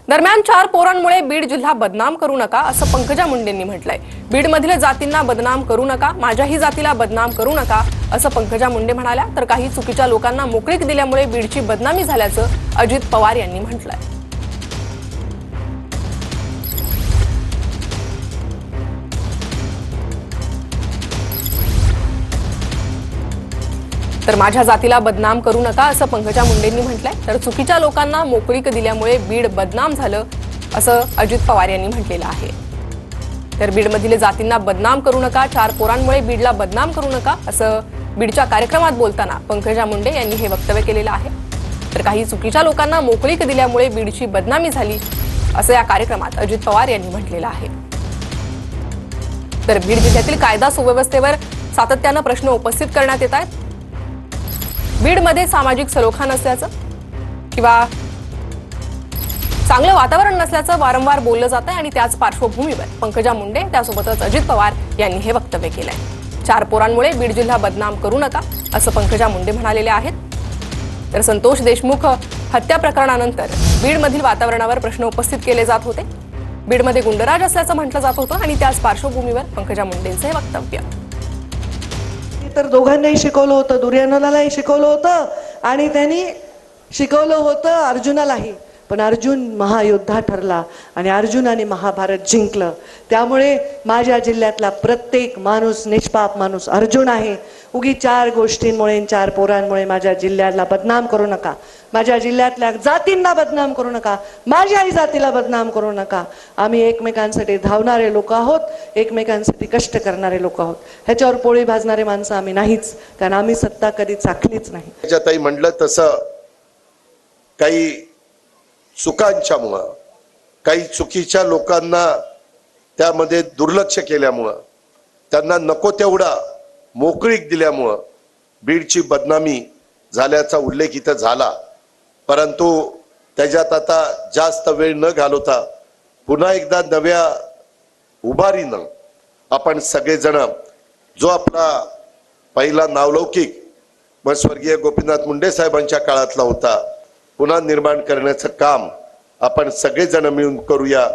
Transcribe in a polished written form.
दरम्यान 4 पोरांमुळे बीड जिल्हा बदनाम करू नका असं पंकजा मुंडेंनी म्हटलंय। बीडमधील जातींना बदनाम करू नका, माझ्याही जातीला बदनाम करू नका असं पंकजा मुंडे म्हणाल्या। तर काही चुकीच्या लोकांना मोकळीक दिल्यामुळे बीडची बदनामी झाल्याचं अजित पवार यांनी म्हटलंय। तर माझ्या जातीला बदनाम करू नका असं पंकजा मुंडेंनी म्हटलंय। तर चुकीच्या लोकांना मोकळीक दिल्यामुळे बीड बदनाम झालं असं अजित पवार यांनी म्हटलेलं आहे। तर बीडमधील जातींना बदनाम करू नका, 4 पोरांमुळे बीडला बदनाम करू नका असं बीडच्या कार्यक्रमात बोलताना पंकजा मुंडे यांनी हे वक्तव्य केलेलं आहे। तर काही चुकीच्या लोकांना मोकळीक दिल्यामुळे बीडची बदनामी झाली असं या कार्यक्रमात अजित पवार यांनी म्हटलेलं आहे। तर बीड जिल्ह्यातील कायदा सुव्यवस्थेवर सातत्यानं प्रश्न उपस्थित करण्यात येत आहेत। बीडमध्ये सामाजिक सलोखा नसल्याचं किंवा चांगलं वातावरण नसल्याचं वारंवार बोललं जात आहे आणि त्याच पार्श्वभूमीवर पंकजा मुंडे त्यासोबतच अजित पवार यांनी हे वक्तव्य केलंय। 4 पोरांमुळे बीड जिल्हा बदनाम करू नका असं पंकजा मुंडे म्हणालेले आहेत। तर संतोष देशमुख हत्या प्रकरणानंतर बीडमधील वातावरणावर प्रश्न उपस्थित केले जात होते। बीडमध्ये गुंडराज असल्याचं म्हटलं जात होतं आणि त्याच पार्श्वभूमीवर पंकजा मुंडेंचं हे वक्तव्य। तर दोघांनाही शिकवलं होतं, दुर्योधनालाही शिकवलं होतं आणि त्यांनी शिकवलं होतं अर्जुनालाही, पण अर्जुन महायोद्धा ठरला आणि अर्जुनाने महाभारत जिंकलं। त्यामुळे माझ्या जिल्ह्यातला प्रत्येक माणूस निष्पाप माणूस अर्जुन आहे। उगी 4 गोष्टींमुळे 4 पोरांमुळे माझ्या जिल्ह्याला बदनाम करू नका, माझ्या जिल्ह्यातल्या जातींना बदनाम करू नका, माझ्याही जातीला बदनाम करू नका। आम्ही एकमेकांसाठी धावणारे लोक आहोत, एकमेकांसाठी कष्ट करणारे लोक आहोत। ह्याच्यावर पोळी भाजणारे माणसं आम्ही नाहीच, कारण आम्ही सत्ता कधी चाखलीच नाही। त्याच्यातही म्हटलं तसं काही चुकांच्यामुळं, काही चुकीच्या लोकांना त्यामध्ये दुर्लक्ष केल्यामुळं, त्यांना नको तेवढा मोकळीक दिल्यामुळं बीडची बदनामी झाल्याचा उल्लेख इथं झाला। परंतु त्याच्यात आता जास्त वेळ न घालवता पुन्हा एकदा नव्या उभारीनं आपण सगळेजण जो आपला पहिला नावलौकिक व स्वर्गीय गोपीनाथ मुंडे साहेबांच्या काळातला होता पुन्हा निर्माण करण्याचं काम आपण सगळेजण मिळून करूया।